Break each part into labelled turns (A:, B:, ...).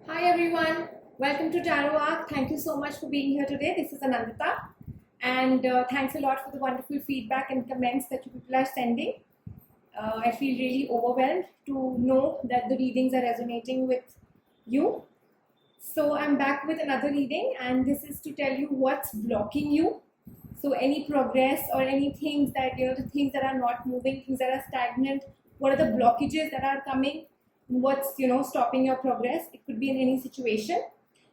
A: Hi everyone, welcome to Tarot Arc. Thank you so much for being here today. This is Anandita, and thanks a lot for the wonderful feedback and comments that you people are sending. I feel really overwhelmed to know that the readings are resonating with you. So I'm back with another reading, and this is to tell you what's blocking you. So any progress or any things that the things that are not moving, things that are stagnant, what are the blockages that are coming, what's stopping your progress. It could be in any situation.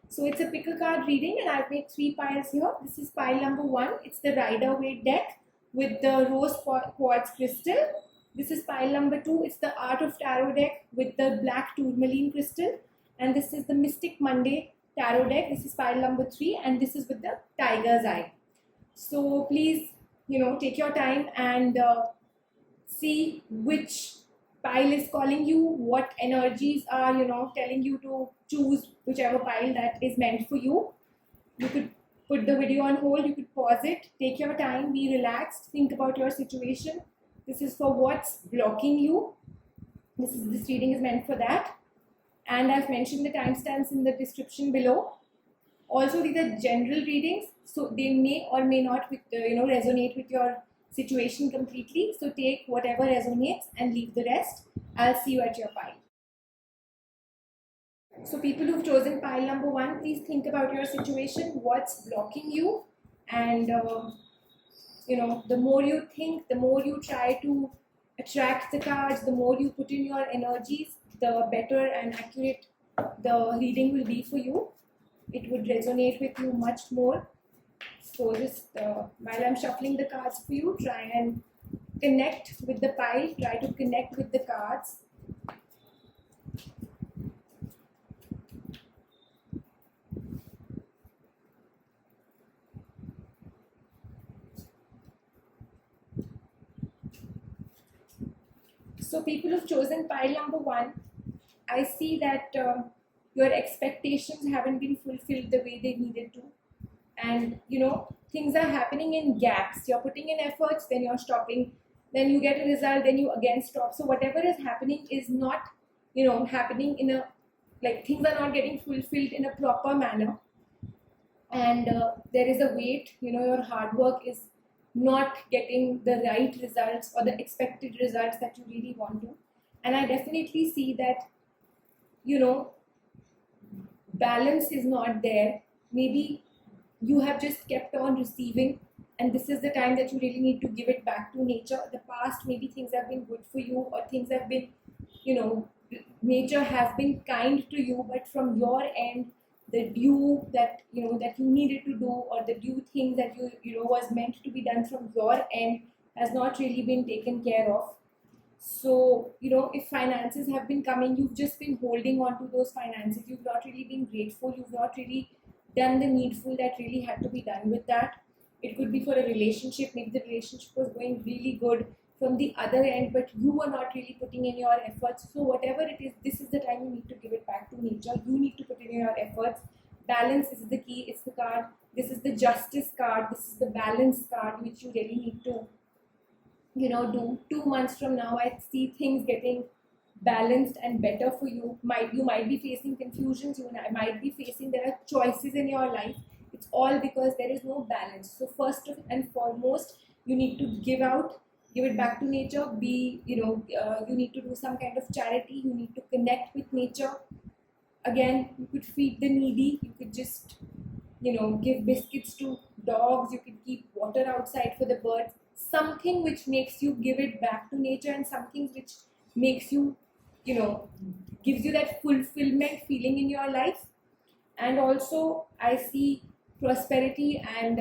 A: So it's a pick a card reading, and I've made 3 piles here. This is pile number 1. It's the Rider Waite deck with the rose quartz crystal. This is pile number 2. It's the Art of Tarot deck with the black tourmaline crystal. And this is the Mystic Monday Tarot deck. This is pile number 3, and this is with the Tiger's Eye. So please, take your time and see which pile is calling you, what energies are, telling you to choose whichever pile that is meant for you. You could put the video on hold, you could pause it, take your time, be relaxed, think about your situation. This is for what's blocking you. This reading is meant for that. And I've mentioned the timestamps in the description below. Also, these are general readings, so they may or may not resonate with your situation completely. So take whatever resonates and leave the rest. I'll see you at your pile. So people who've chosen pile number 1, please think about your situation, what's blocking you, and the more you think, the more you try to attract the cards, the more you put in your energies, the better and accurate the reading will be for you. It would resonate with you much more. So just while I'm shuffling the cards for you, try and connect with the pile, try to connect with the cards. So people who've chosen pile number 1, I see that your expectations haven't been fulfilled the way they needed to. And things are happening in gaps. You're putting in efforts, then you're stopping, then you get a result, then you again stop. So whatever is happening is not happening in a, like, things are not getting fulfilled in a proper manner. And there is a weight, your hard work is not getting the right results or the expected results that you really want to. And I definitely see that balance is not there. Maybe you have just kept on receiving, and this is the time that you really need to give it back to nature. The past, maybe things have been good for you, or things have been, nature has been kind to you, but from your end, the due that that you needed to do, or the due thing that was meant to be done from your end has not really been taken care of. So, if finances have been coming, you've just been holding on to those finances. You've not really been grateful. You've not really done the needful that really had to be done with that. It could be for a relationship. Maybe the relationship was going really good from the other end, but you were not really putting in your efforts. So whatever it is, this is the time you need to give it back to nature. You need to put in your efforts. Balance is the key. It's the card. This is the Justice card. This is the Balance card, which you really need to do. 2 months from now, I see things getting balanced and better for you. You might be facing confusions, you might be facing, there are choices in your life. It's all because there is no balance. So first and foremost, you need to give it back to nature. You need to do some kind of charity. You need to connect with nature. Again, you could feed the needy. You could just give biscuits to dogs. You could keep water outside for the birds. Something which makes you give it back to nature, and something which makes you gives you that fulfillment feeling in your life. And also I see prosperity and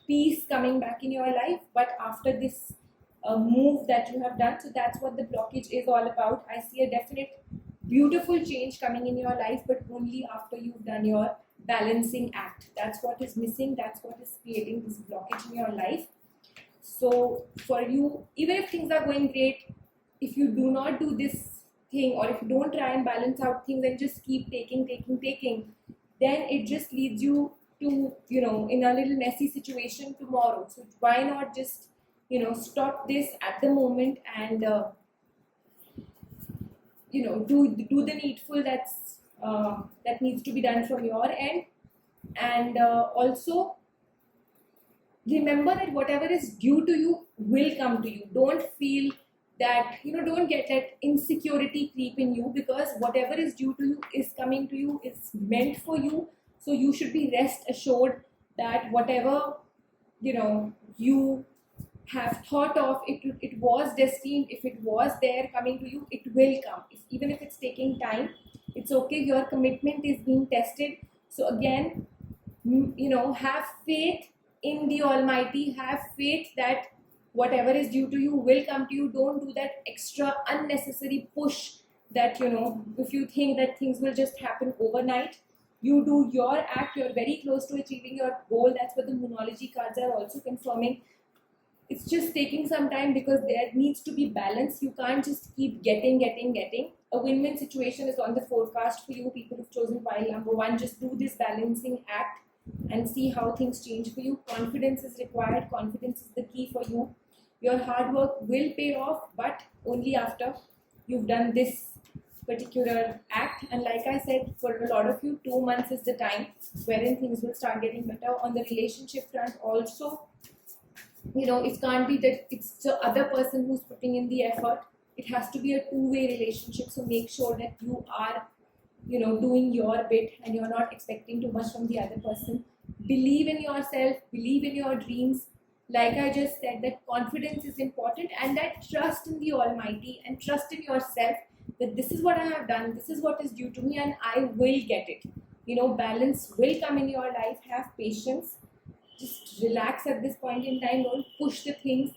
A: peace coming back in your life, but after this move that you have done. So that's what the blockage is all about. I see a definite beautiful change coming in your life, but only after you've done your balancing act. That's what is missing. That's what is creating this blockage in your life. So for you, even if things are going great, if you do not do this thing, or if you don't try and balance out things and just keep taking, then it just leads you to, in a little messy situation tomorrow. So why not just, stop this at the moment and, do the needful that's that needs to be done from your end. And also remember that whatever is due to you will come to you. Don't feel that, don't get that insecurity creep in you, because whatever is due to you is coming to you, it's meant for you. So you should be rest assured that whatever you have thought of, it was destined. If it was there coming to you, it will come. Even if it's taking time, it's okay. Your commitment is being tested. So again, have faith in the Almighty. Have faith that whatever is due to you will come to you. Don't do that extra unnecessary push that, if you think that things will just happen overnight. You do your act, you're very close to achieving your goal. That's what the Moonology cards are also confirming. It's just taking some time because there needs to be balance. You can't just keep getting. A win-win situation is on the forecast for you, people who've chosen pile number 1. Just do this balancing act and see how things change for you. Confidence is required. Confidence is the key for you. Your hard work will pay off, but only after you've done this particular act. And like I said, for a lot of you, 2 months is the time wherein things will start getting better. On the relationship front also, it can't be that it's the other person who's putting in the effort. It has to be a two-way relationship. So make sure that you are doing your bit and you're not expecting too much from the other person. Believe in yourself, believe in your dreams. Like I just said, that confidence is important, and that trust in the Almighty and trust in yourself that this is what I have done, this is what is due to me, and I will get it. Balance will come in your life. Have patience. Just relax at this point in time. Don't push the things.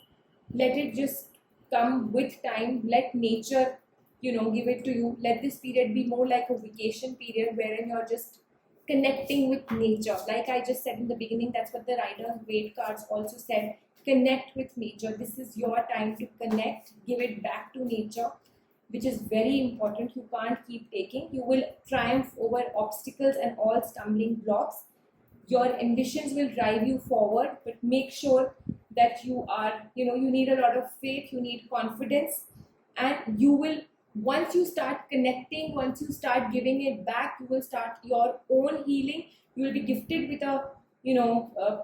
A: Let it just come with time. Let nature, give it to you. Let this period be more like a vacation period wherein you're just connecting with nature. Like I just said in the beginning, that's what the Rider-Waite cards also said. Connect with nature. This is your time to connect. Give it back to nature, which is very important. You can't keep taking. You will triumph over obstacles and all stumbling blocks. Your ambitions will drive you forward, but make sure that you are, you need a lot of faith, you need confidence, and you will, once you start connecting, once you start giving it back, you will start your own healing. You will be gifted with a,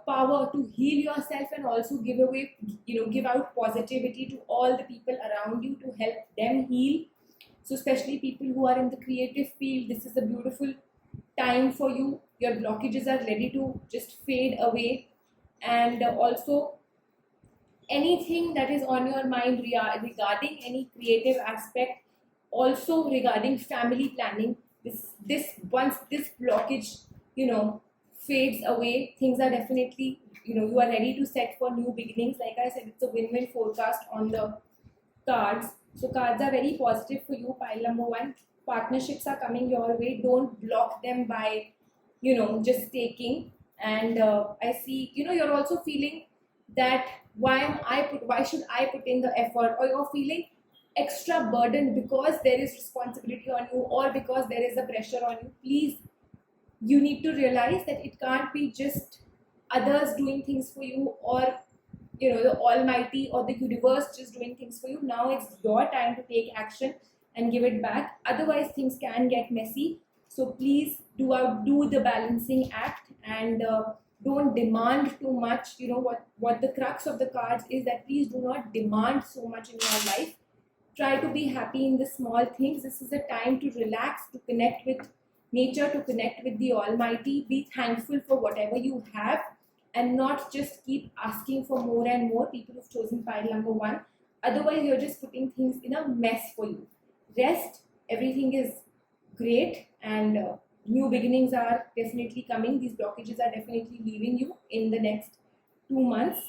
A: power to heal yourself and also give away, give out positivity to all the people around you to help them heal. So especially people who are in the creative field, this is a beautiful time for you. Your blockages are ready to just fade away. And also anything that is on your mind regarding any creative aspect, also regarding family planning, this once this blockage fades away, things are definitely, you are ready to set for new beginnings. Like I said, it's a win-win forecast on the cards. So cards are very positive for you, pile number 1. Partnerships are coming your way. Don't block them by just taking. And I see, you're also feeling that why should I put in the effort, or you're feeling extra burdened because there is responsibility on you, or because there is a pressure on you. Please, you need to realize that it can't be just others doing things for you, or the Almighty or the universe just doing things for you. Now it's your time to take action and give it back. Otherwise things can get messy. So please do the balancing act, and don't demand too much. What the crux of the cards is that please do not demand so much in your life. Try to be happy in the small things. This is a time to relax, to connect with nature, to connect with the Almighty. Be thankful for whatever you have, and not just keep asking for more and more. People who've chosen pile number 1, otherwise you're just putting things in a mess for you. Rest. Everything is great, and new beginnings are definitely coming. These blockages are definitely leaving you in the next 2 months.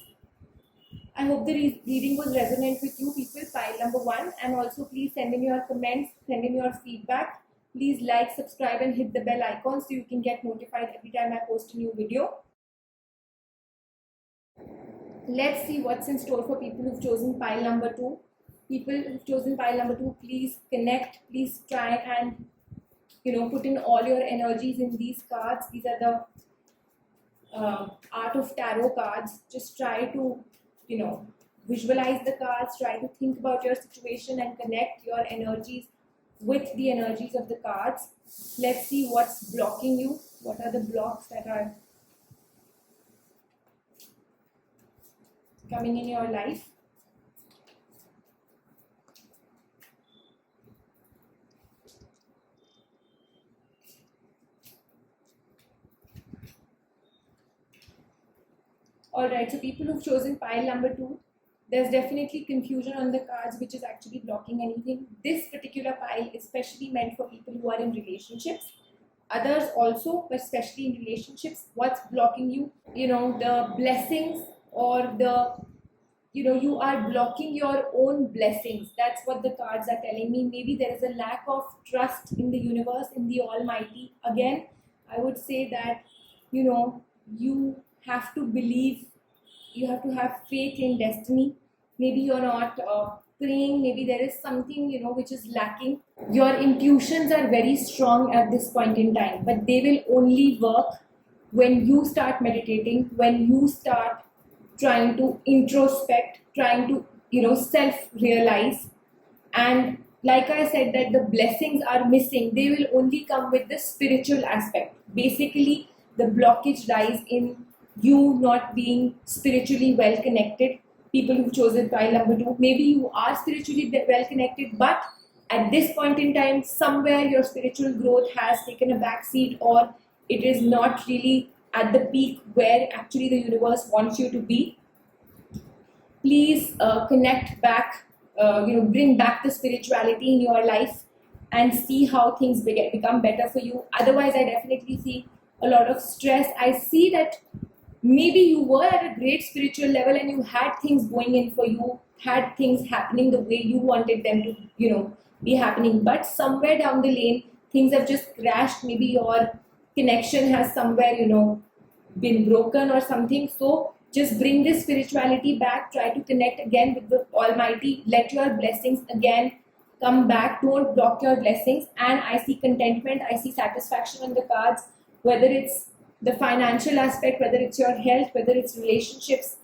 A: I hope the reading was resonant with you, people, pile number 1. And also please send in your comments, send in your feedback. Please like, subscribe and hit the bell icon so you can get notified every time I post a new video. Let's see what's in store for people who've chosen pile number 2. People who've chosen pile number 2, please connect. Please try and put in all your energies in these cards. These are the Art of Tarot cards. Just try to visualize the cards. Try to think about your situation and connect your energies with the energies of the cards. Let's see what's blocking you. What are the blocks that are coming in your life? Alright, so people who've chosen pile number 2, there's definitely confusion on the cards which is actually blocking anything. This particular pile is especially meant for people who are in relationships. Others also, but especially in relationships, what's blocking you? You know, the blessings, or you are blocking your own blessings. That's what the cards are telling me. Maybe there is a lack of trust in the universe, in the Almighty. Again, I would say that, you have to believe, you have to have faith in destiny. Maybe you're not praying, maybe there is something, which is lacking. Your intuitions are very strong at this point in time, but they will only work when you start meditating, when you start trying to introspect, trying to, self-realize. And like I said, that the blessings are missing, they will only come with the spiritual aspect. Basically, the blockage lies in you not being spiritually well connected. People who've chosen pile number 2, maybe you are spiritually well connected, but at this point in time, somewhere your spiritual growth has taken a backseat, or it is not really at the peak where actually the universe wants you to be. Please connect back, bring back the spirituality in your life and see how things become better for you. Otherwise, I definitely see a lot of stress. I see that maybe you were at a great spiritual level and you had things going in for you, had things happening the way you wanted them to, be happening. But somewhere down the lane, things have just crashed. Maybe your connection has somewhere, been broken or something. So just bring this spirituality back. Try to connect again with the Almighty. Let your blessings again come back. Don't block your blessings. And I see contentment. I see satisfaction on the cards. Whether it's the financial aspect, whether it's your health, whether it's relationships,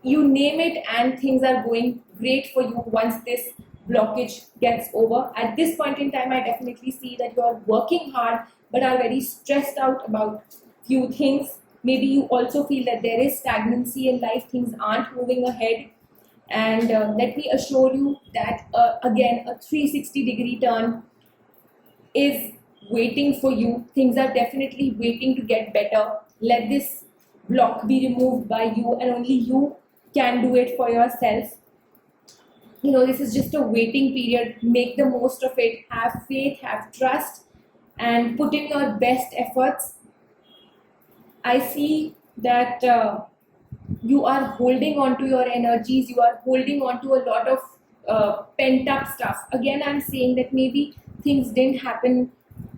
A: you name it, and things are going great for you once this blockage gets over. At this point in time, I definitely see that you are working hard but are very stressed out about few things. Maybe you also feel that there is stagnancy in life, things aren't moving ahead. And let me assure you that again, a 360-degree turn is waiting for you. Things are definitely waiting to get better. Let this block be removed by you, and only you can do it for yourself. This is just a waiting period. Make the most of it. Have faith, have trust, and put in your best efforts. I see that you are holding on to your energies. You are holding on to a lot of pent up stuff. Again, I'm saying that maybe things didn't happen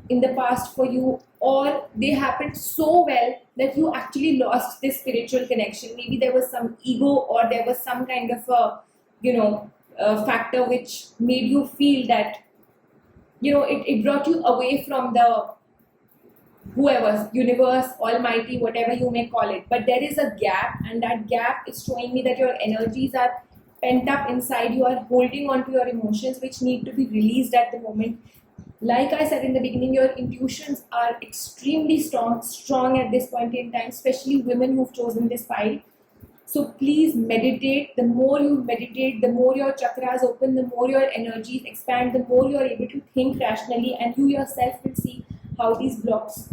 A: in the past for you, or they happened so well that you actually lost this spiritual connection. Maybe there was some ego, or there was some kind of a factor which made you feel that it brought you away from the whoever, universe, Almighty, whatever you may call it. But there is a gap, and that gap is showing me that your energies are pent up inside. You are holding on to your emotions which need to be released at the moment. Like I said in the beginning, your intuitions are extremely strong at this point in time, especially women who've chosen this pile. So please meditate. The more you meditate, the more your chakras open, the more your energies expand, the more you're able to think rationally, and you yourself will see how these blocks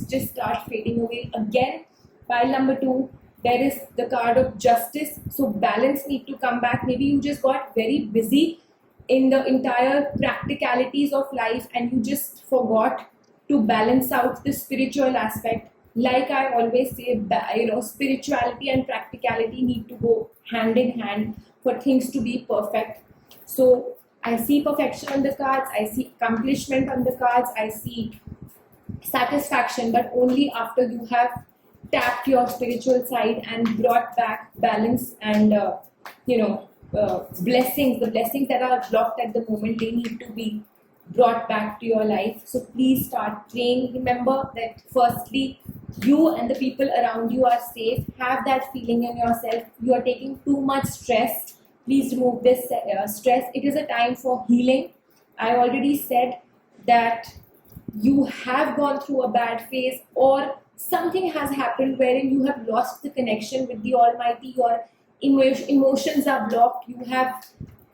A: just start fading away. Again, pile number 2, there is the card of justice. So balance need to come back. Maybe you just got very busy in the entire practicalities of life and you just forgot to balance out the spiritual aspect. Like I always say, spirituality and practicality need to go hand in hand for things to be perfect. So I see perfection on the cards, I see accomplishment on the cards, I see satisfaction, but only after you have tapped your spiritual side and brought back balance and blessings. The blessings that are blocked at the moment, they need to be brought back to your life. So please start praying. Remember that firstly, you and the people around you are safe. Have that feeling in yourself. You are taking too much stress. Please remove this stress. It is a time for healing. I already said that you have gone through a bad phase, or something has happened wherein you have lost the connection with the Almighty, your emotions are blocked, you have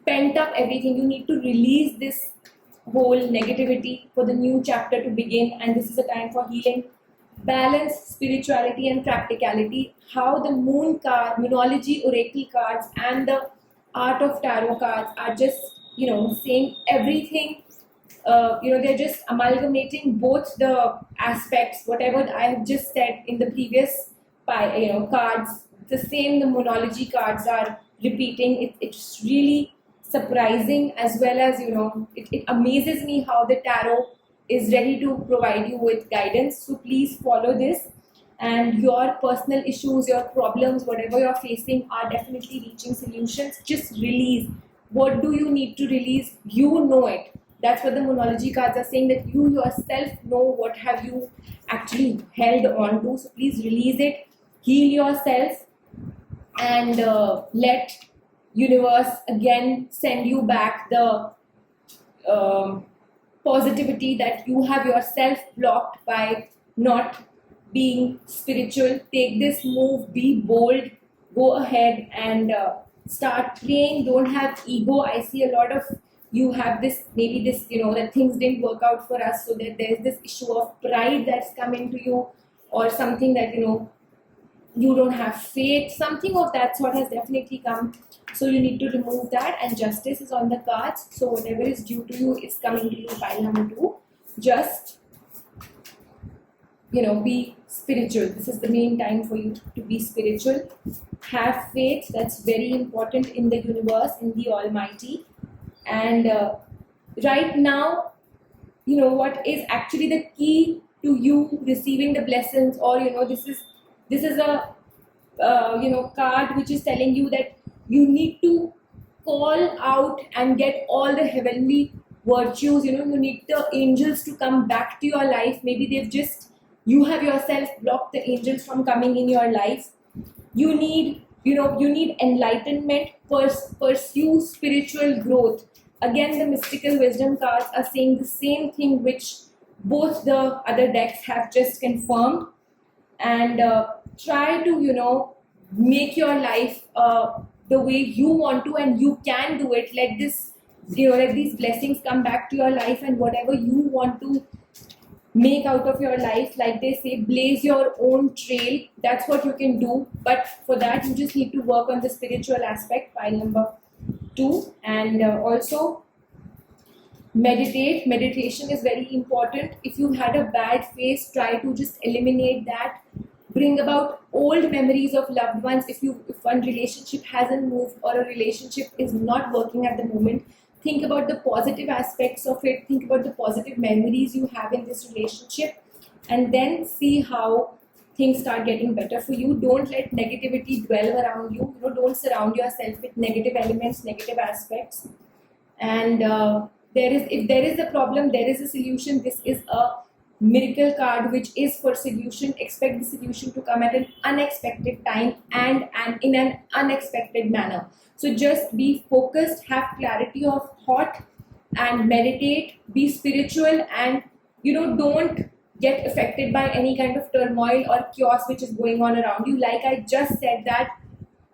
A: pent up everything. You need to release this whole negativity for the new chapter to begin, and this is a time for healing. Balance spirituality and practicality. How the moon card, Moonology oracle cards, and the art of tarot cards are just, saying everything. They're just amalgamating both the aspects, whatever I have just said in the previous cards. The same the Moonology cards are repeating. It's really surprising, as well as it amazes me how the tarot is ready to provide you with guidance. So please follow this, and your personal issues, your problems, whatever you're facing, are definitely reaching solutions. Just release. What do you need to release? You know it. That's what the Moonology cards are saying, that you yourself know what have you actually held on to. So please release it, heal yourself, and let universe again send you back the positivity that you have yourself blocked by not being spiritual. Take this move, be bold, go ahead and start praying. Don't have ego. I see a lot of you have this, maybe this, that things didn't work out for us, so that there's this issue of pride that's come into you, or something that you don't have faith, something of that sort has definitely come. So you need to remove that, and justice is on the cards. So whatever is due to you is coming to you, pile number 2. Just be spiritual. This is the main time for you to be spiritual. Have faith. That's very important in the universe, in the Almighty. And right now, what is actually the key to you receiving the blessings, or this is a card which is telling you that you need to call out and get all the heavenly virtues. You need the angels to come back to your life. Maybe you have yourself blocked the angels from coming in your life. You need enlightenment. Pursue spiritual growth. Again, the mystical wisdom cards are saying the same thing which both the other decks have just confirmed. And try to make your life the way you want to, and you can do it. Let these blessings come back to your life, and whatever you want to make out of your life, like they say, blaze your own trail. That's what you can do, but for that you just need to work on the spiritual aspect, pile number 2. And also meditate. Meditation is very important. If you had a bad phase, try to just eliminate that. Bring about old memories of loved ones. If one relationship hasn't moved, or a relationship is not working at the moment, think about the positive aspects of it. Think about the positive memories you have in this relationship, and then see how things start getting better for you. Don't let negativity dwell around you. Don't surround yourself with negative elements, negative aspects. And if there is a problem, there is a solution. This is a miracle card which is for solution. Expect the solution to come at an unexpected time and in an unexpected manner. So just be focused, have clarity of thought, and meditate. Be spiritual, and don't get affected by any kind of turmoil or chaos which is going on around you. Like I just said, that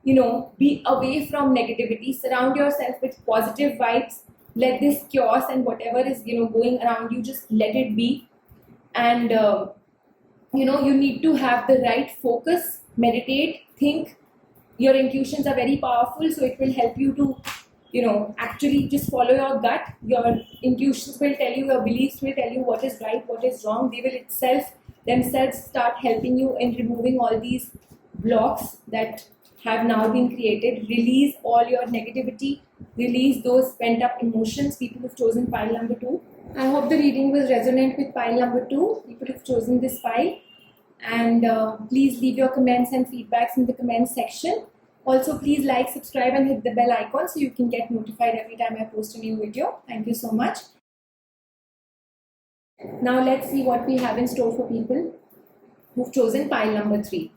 A: be away from negativity. Surround yourself with positive vibes. Let this chaos and whatever is going around you, just let it be. And you need to have the right focus. Meditate, think. Your intuitions are very powerful, so it will help you to actually just follow your gut. Your intuitions will tell you, your beliefs will tell you what is right, what is wrong. They will themselves start helping you in removing all these blocks that have now been created. Release all your negativity, release those pent up emotions. People who've chosen pile number 2, I hope the reading was resonant with pile number 2. People who've chosen this pile. And please leave your comments and feedbacks in the comments section. Also, please like, subscribe, and hit the bell icon so you can get notified every time I post a new video. Thank you so much. Now let's see what we have in store for people who've chosen pile number 3.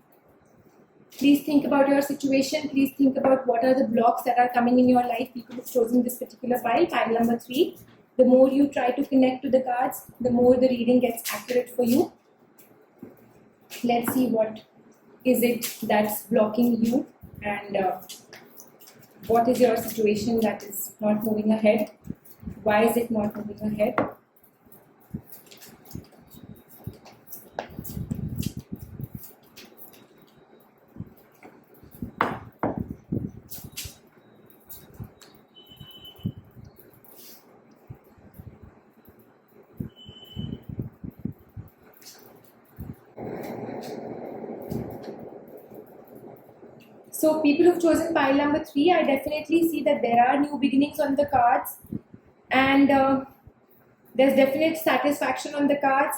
A: Please think about your situation. Please think about what are the blocks that are coming in your life. People who've chosen this particular pile number 3. The more you try to connect to the cards, the more the reading gets accurate for you. Let's see what is it that's blocking you, and what is your situation that is not moving ahead. Why is it not moving ahead? So people who've chosen pile number 3, I definitely see that there are new beginnings on the cards, and there's definite satisfaction on the cards.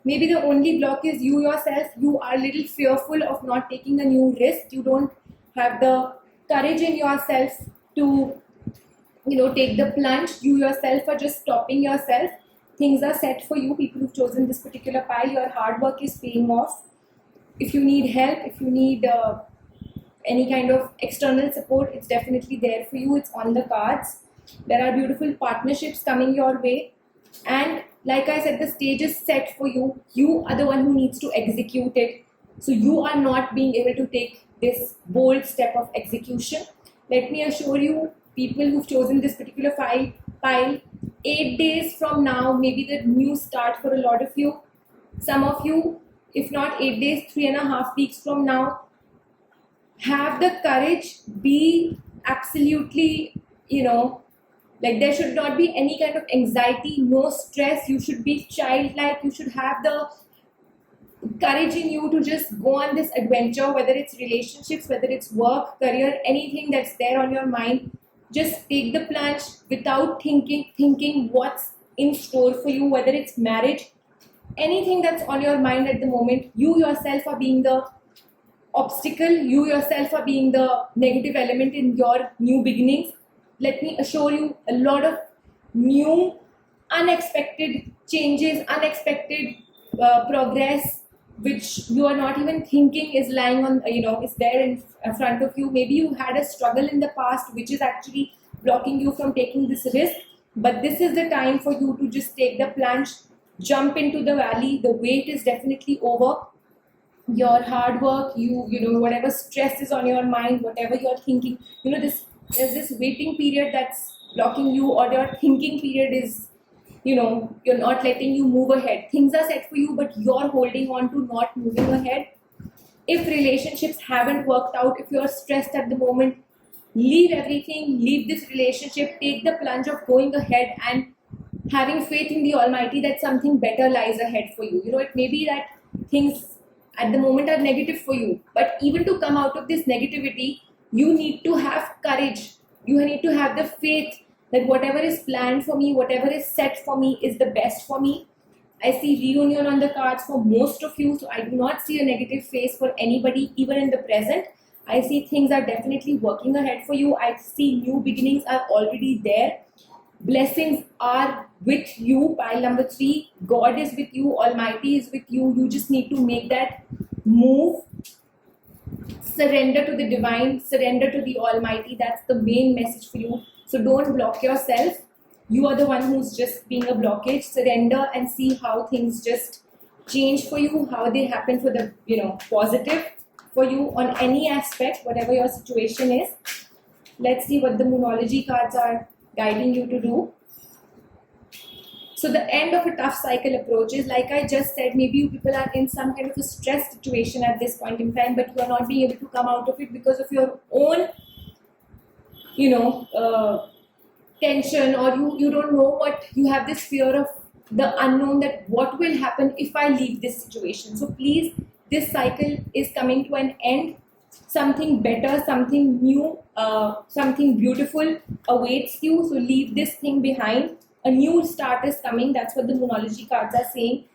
A: Maybe the only block is you yourself. You are a little fearful of not taking a new risk. You don't have the courage in yourself to, take the plunge. You yourself are just stopping yourself. Things are set for you. People who've chosen this particular pile, your hard work is paying off. If you need help, if you need any kind of external support, it's definitely there for you. It's on the cards. There are beautiful partnerships coming your way, and like I said, the stage is set for you. You are the one who needs to execute it. So you are not being able to take this bold step of execution. Let me assure you, people who've chosen this particular pile, 8 days from now, maybe the new start for a lot of you. Some of you, if not 8 days, 3.5 weeks from now, have the courage, be absolutely, like there should not be any kind of anxiety, no stress. You should be childlike. You should have the courage in you to just go on this adventure, whether it's relationships, whether it's work, career, anything that's there on your mind. Just take the plunge without thinking what's in store for you, whether it's marriage, anything that's on your mind at the moment. You yourself are being the obstacle. You yourself are being the negative element in your new beginnings. Let me assure you, a lot of new, unexpected changes, unexpected progress, which you are not even thinking is lying on, is there in front of you. Maybe you had a struggle in the past, which is actually blocking you from taking this risk. But this is the time for you to just take the plunge, jump into the valley. The wait is definitely over. Your hard work, whatever stress is on your mind, whatever you're thinking, there's this waiting period that's blocking you, or your thinking period is, you're not letting you move ahead. Things are set for you, but you're holding on to not moving ahead. If relationships haven't worked out, if you're stressed at the moment, leave everything, leave this relationship, take the plunge of going ahead and having faith in the Almighty that something better lies ahead for you. It may be that things at the moment are negative for you, but even to come out of this negativity, you need to have courage. You need to have the faith that whatever is planned for me, whatever is set for me, is the best for me. I see reunion on the cards for most of you, so I do not see a negative phase for anybody, even in the present. I see things are definitely working ahead for you. I see new beginnings are already there. Blessings are with you, pile number 3. God is with you, Almighty is with you. You just need to make that move. Surrender to the divine, surrender to the Almighty. That's the main message for you. So don't block yourself. You are the one who's just being a blockage. Surrender and see how things just change for you, how they happen for the positive for you on any aspect, whatever your situation is. Let's see what the Moonology cards are guiding you to do. So the end of a tough cycle approaches. Like I just said, maybe you people are in some kind of a stress situation at this point in time, but you are not being able to come out of it because of your own, tension, or you don't know what, you have this fear of the unknown, that what will happen if I leave this situation. So please, this cycle is coming to an end. Something better, something new, something beautiful awaits you. So leave this thing behind. A new start is coming. That's what the Moonology cards are saying.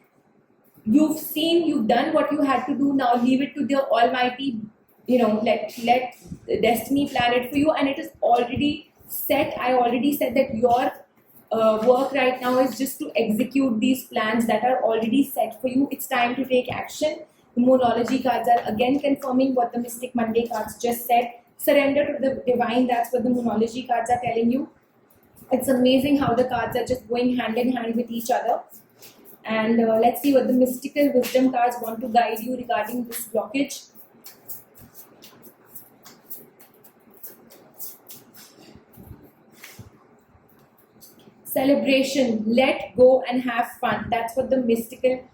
A: You've done what you had to do. Now leave it to the Almighty. Let destiny plan it for you, and it is already set. I already said that your work right now is just to execute these plans that are already set for you. It's time to take action. The Moonology cards are again confirming what the Mystic Monday cards just said. Surrender to the divine. That's what the Moonology cards are telling you. It's amazing how the cards are just going hand in hand with each other. And let's see what the mystical wisdom cards want to guide you regarding this blockage. Celebration, let go and have fun. That's what the mystical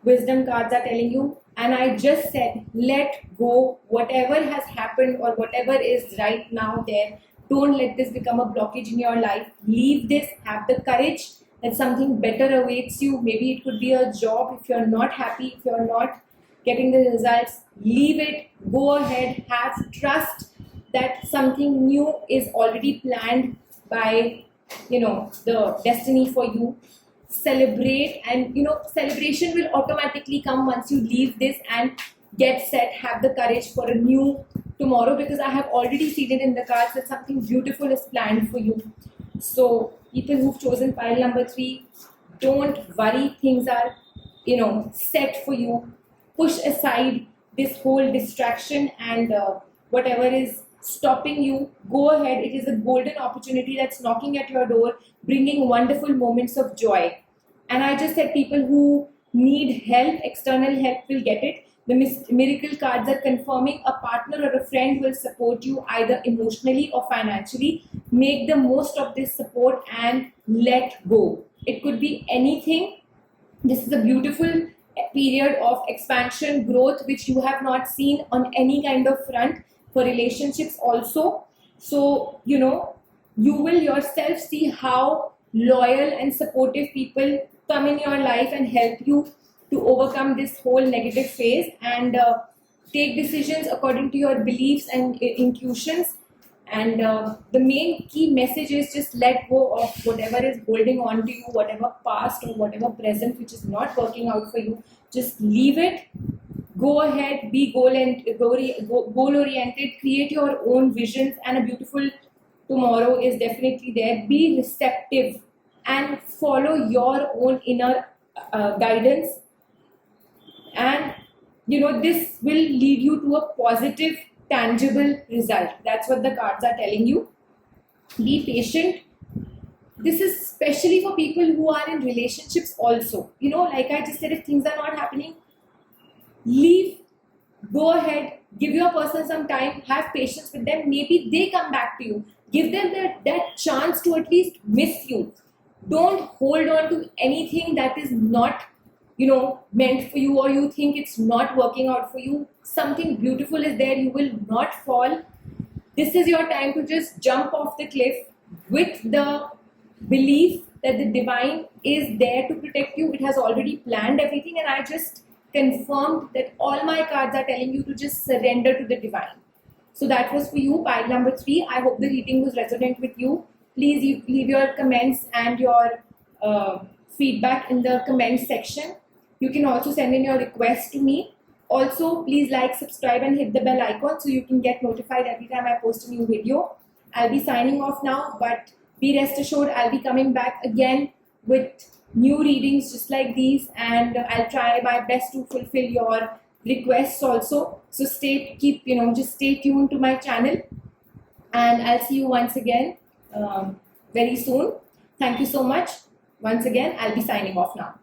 A: wisdom cards are telling you. And I just said, let go. Whatever has happened or whatever is right now there, don't let this become a blockage in your life. Leave this. Have the courage that something better awaits you. Maybe it could be a job. If you're not happy, if you're not getting the results, leave it. Go ahead. Have trust that something new is already planned by the destiny for you. Celebrate, and celebration will automatically come once you leave this and get set. Have the courage for a new tomorrow, because I have already seen it in the cards that something beautiful is planned for you. So people who've chosen pile number 3, don't worry, things are set for you. Push aside this whole distraction and whatever is stopping you. Go ahead. It is a golden opportunity that's knocking at your door, bringing wonderful moments of joy. And I just said people who need help, external help, will get it. The miracle cards are confirming a partner or a friend will support you either emotionally or financially. Make the most of this support and let go. It could be anything. This is a beautiful period of expansion, growth, which you have not seen on any kind of front for relationships also. So, you will yourself see how loyal and supportive people come in your life and help you to overcome this whole negative phase and take decisions according to your beliefs and intuitions. And the main key message is just let go of whatever is holding on to you, whatever past or whatever present which is not working out for you. Just leave it. Go ahead, be goal-oriented, create your own visions, and a beautiful tomorrow is definitely there. Be receptive and follow your own inner guidance. And this will lead you to a positive, tangible result. That's what the cards are telling you. Be patient. This is especially for people who are in relationships also. Like I just said, if things are not happening, leave. Go ahead, give your person some time, have patience with them. Maybe they come back to you. Give them that chance to at least miss you. Don't hold on to anything that is not meant for you, or you think it's not working out for you. Something beautiful is there. You will not fall. This is your time to just jump off the cliff with the belief that the divine is there to protect you. It has already planned everything, and I just confirmed that all my cards are telling you to just surrender to the divine. So that was for you, pile number 3. I hope the reading was resonant with you. Please leave your comments and your feedback in the comment section. You can also send in your requests to me. Also, please like, subscribe, and hit the bell icon so you can get notified every time I post a new video. I'll be signing off now, but be rest assured I'll be coming back again with new readings just like these, and I'll try my best to fulfill your requests also. So just stay tuned to my channel, and I'll see you once again very soon. Thank you so much. Once again, I'll be signing off now.